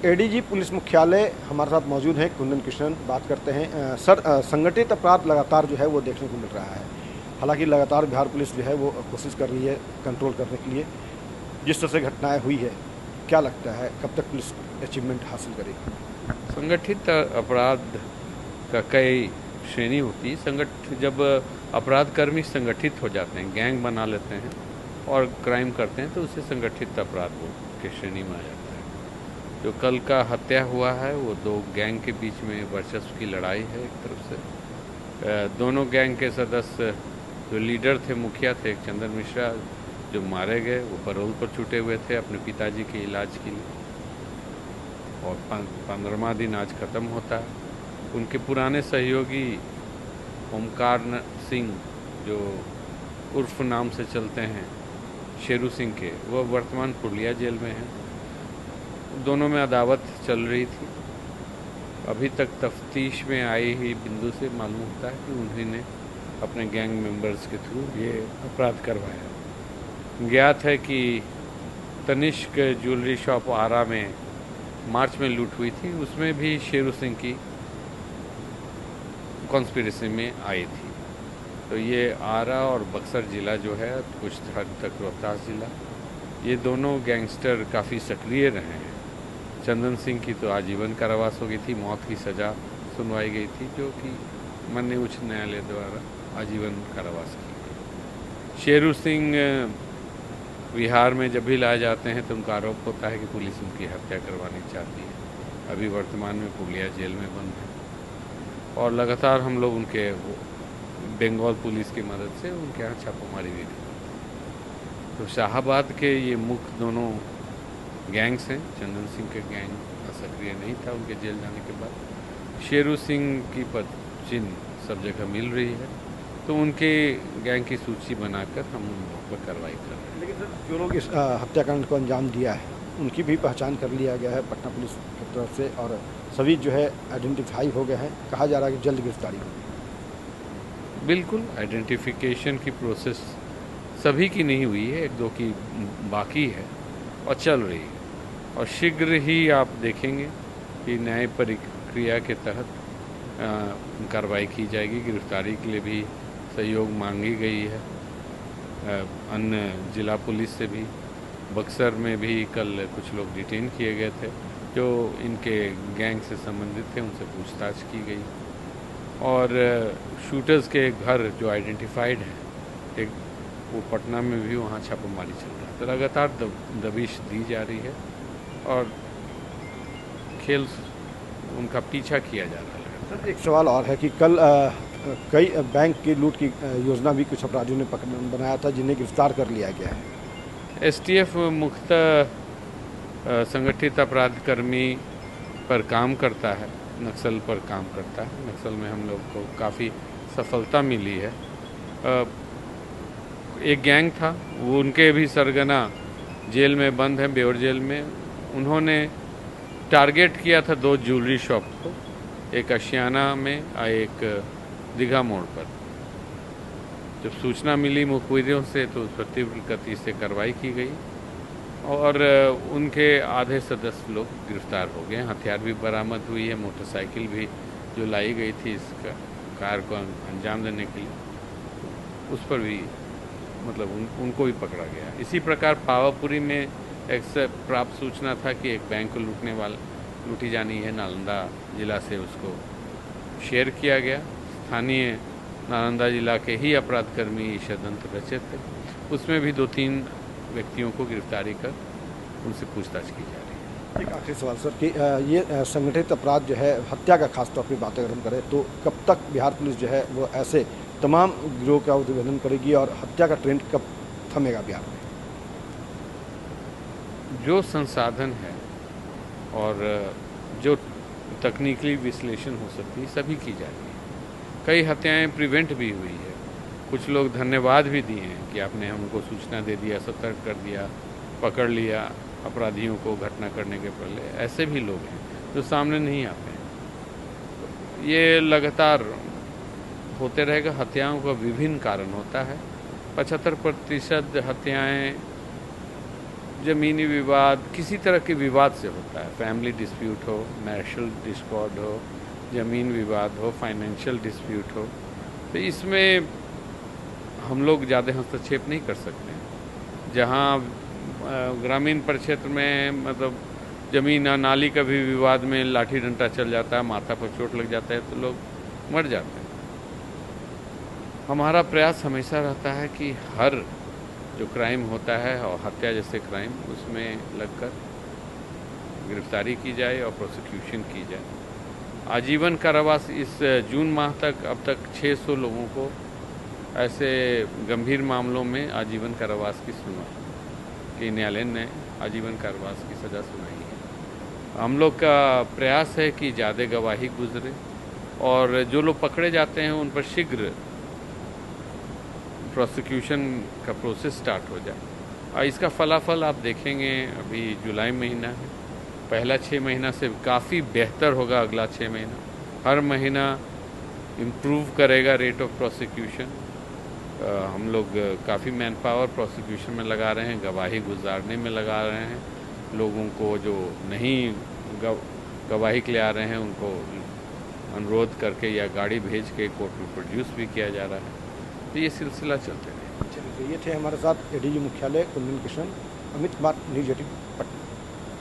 ADG police मुख्यालय हमारे साथ मौजूद हैं, कुंदन कृष्णन बात करते हैं। सर, संगठित अपराध लगातार जो है वो देखने को मिल रहा है। हालांकि लगातार बिहार पुलिस जो है वो कोशिश कर रही है कंट्रोल करने के लिए। जिस तरह से घटनाएं हुई है, क्या लगता है कब तक पुलिस अचीवमेंट हासिल करेगी? संगठित अपराध का कई श्रेणी होती है। जब अपराध कर्मी संगठित हो जाते हैं, गैंग बना लेते हैं और क्राइम करते हैं तो उसे संगठित अपराध के श्रेणी में आ जाता है। जो कल का हत्या हुआ है वो दो गैंग के बीच में वर्चस्व की लड़ाई है। एक तरफ से दोनों गैंग के सदस्य जो लीडर थे, मुखिया थे, एक चंदन मिश्रा जो मारे गए, वो पैरोल पर छूटे हुए थे अपने पिताजी के इलाज के लिए, और 15वां दिन आज ख़त्म होता है। उनके पुराने सहयोगी ओमकार सिंह जो उर्फ नाम से चलते हैं शेरू सिंह के, वो वर्तमान पुरलिया जेल में हैं। दोनों में अदावत चल रही थी। अभी तक तफ्तीश में आई ही बिंदु से मालूम होता है कि उन्होंने अपने गैंग मेंबर्स के थ्रू ये अपराध करवाया। ज्ञात है कि तनिष्क ज्वेलरी शॉप आरा में मार्च में लूट हुई थी, उसमें भी शेरू सिंह की कॉन्स्पिरेसी में आई थी। तो ये आरा और बक्सर ज़िला जो है, कुछ हद तक रोहतास ज़िला, ये दोनों गैंगस्टर काफ़ी सक्रिय रहे हैं। चंदन सिंह की तो आजीवन कारावास हो गई थी, मौत की सज़ा सुनवाई गई थी, जो कि माननीय उच्च न्यायालय द्वारा आजीवन कारावास की गई। शेरू सिंह बिहार में जब भी लाए जाते हैं तो उनका आरोप होता है कि पुलिस उनकी हत्या करवानी चाहती है। अभी वर्तमान में पुरलिया जेल में बंद है और लगातार हम लोग उनके बंगाल पुलिस की मदद से उनके यहाँ छापामारी भी की। तो शाहाबाद के ये मुख्य दोनों गैंग्स हैं। चंदन सिंह के गैंग सक्रिय नहीं था उनके जेल जाने के बाद। शेरू सिंह की पद चिन्ह सब जगह मिल रही है, तो उनके गैंग की सूची बनाकर हम उन पर कार्रवाई कर रहे हैं। लेकिन सर, जो लोग इस हत्याकांड को अंजाम दिया है उनकी भी पहचान कर लिया गया है पटना पुलिस की तरफ से, और सभी जो है आइडेंटिफाई हो गए हैं। कहा जा रहा है कि जल्द गिरफ्तारी होगी। बिल्कुल, आइडेंटिफिकेशन की प्रोसेस सभी की नहीं हुई है, एक दो की बाकी है और चल रही है, और शीघ्र ही आप देखेंगे कि न्याय प्रक्रिया के तहत कार्रवाई की जाएगी। गिरफ्तारी के लिए भी सहयोग मांगी गई है अन्य जिला पुलिस से भी। बक्सर में भी कल कुछ लोग डिटेन किए गए थे जो इनके गैंग से संबंधित थे, उनसे पूछताछ की गई। और शूटर्स के घर जो आइडेंटिफाइड हैं, एक वो पटना में भी वहाँ छापामारी चल रहा है। तो लगातार दबिश दी जा रही है और खेल उनका पीछा किया जा रहा है। सर, एक सवाल और है कि कल कई बैंक की लूट की योजना भी कुछ अपराधियों ने बनाया था, जिन्हें गिरफ्तार कर लिया गया है। एसटीएफ मुख्यतः संगठित अपराध कर्मी पर काम करता है, नक्सल पर काम करता है। नक्सल में हम लोग को काफ़ी सफलता मिली है। एक गैंग था, वो उनके भी सरगना जेल में बंद हैं, बेउर जेल में। उन्होंने टारगेट किया था दो ज्वेलरी शॉप को, एक आशियाना में और एक दीघा मोड़ पर। जब सूचना मिली मुखबिरों से तो उस पर तीव्र गति से कार्रवाई की गई और उनके आधे सदस्य लोग गिरफ्तार हो गए। हथियार भी बरामद हुई है, मोटरसाइकिल भी जो लाई गई थी इस कार को अंजाम देने के लिए, उस पर भी उनको भी पकड़ा गया। इसी प्रकार पावापुरी में एक से प्राप्त सूचना था कि एक बैंक को लूटी जानी है नालंदा जिला से, उसको शेयर किया गया। स्थानीय नालंदा जिला के ही अपराधकर्मी षड्यंत्र रचे थे, उसमें भी 2-3 व्यक्तियों को गिरफ्तारी कर उनसे पूछताछ की जा रही है। एक आखिरी सवाल सर कि ये संगठित अपराध जो है, हत्या का खास तौर पर बात अगर हम करें तो कब तक बिहार पुलिस जो है वो ऐसे तमाम गिरोह का उद्भेदन करेगी और हत्या का ट्रेंड कब थमेगा बिहार में? जो संसाधन है और जो तकनीकी विश्लेषण हो सकती है सभी की जा रही है। कई हत्याएं प्रिवेंट भी हुई है। कुछ लोग धन्यवाद भी दिए हैं कि आपने हमको सूचना दे दिया, सतर्क कर दिया, पकड़ लिया अपराधियों को घटना करने के पहले। ऐसे भी लोग हैं जो सामने नहीं आते हैं। ये लगातार होते रहेगा। हत्याओं का विभिन्न कारण होता है। 75% हत्याएं ज़मीनी विवाद किसी तरह के विवाद से होता है, फैमिली डिस्प्यूट हो, मैरिटल डिस्कॉर्ड हो, ज़मीन विवाद हो, फाइनेंशियल डिस्प्यूट हो, तो इसमें हम लोग ज़्यादा हस्तक्षेप नहीं कर सकते। जहाँ ग्रामीण परिक्षेत्र में मतलब ज़मीन और नाली का भी विवाद में लाठी डंडा चल जाता है, माथा पर चोट लग जाता है तो लोग मर जाते हैं। हमारा प्रयास हमेशा रहता है कि हर जो क्राइम होता है और हत्या जैसे क्राइम उसमें लगकर गिरफ्तारी की जाए और प्रोसिक्यूशन की जाए। आजीवन कारावास इस जून माह तक अब तक 600 लोगों को ऐसे गंभीर मामलों में आजीवन कारावास की न्यायालय ने आजीवन कारावास की सज़ा सुनाई है। हम लोग का प्रयास है कि ज़्यादा गवाही गुजरे और जो लोग पकड़े जाते हैं उन पर शीघ्र प्रोसिक्यूशन का प्रोसेस स्टार्ट हो जाए। और इसका फलाफल आप देखेंगे, अभी जुलाई महीना है, पहला 6 महीना से काफ़ी बेहतर होगा अगला 6 महीना, हर महीना इम्प्रूव करेगा रेट ऑफ प्रोसिक्यूशन। हम लोग काफ़ी मैन पावर प्रोसिक्यूशन में लगा रहे हैं, गवाही गुजारने में लगा रहे हैं, लोगों को जो नहीं गवाही के लिए आ रहे हैं उनको अनुरोध करके या गाड़ी भेज के कोर्ट में प्रोड्यूस भी किया जा रहा है। तो ये सिलसिला चलते रहे। चलिए, ये थे हमारे साथ एडीजी मुख्यालय कुंदन कृष्णन। अमित कुमार, न्यूज़ 18 पटना।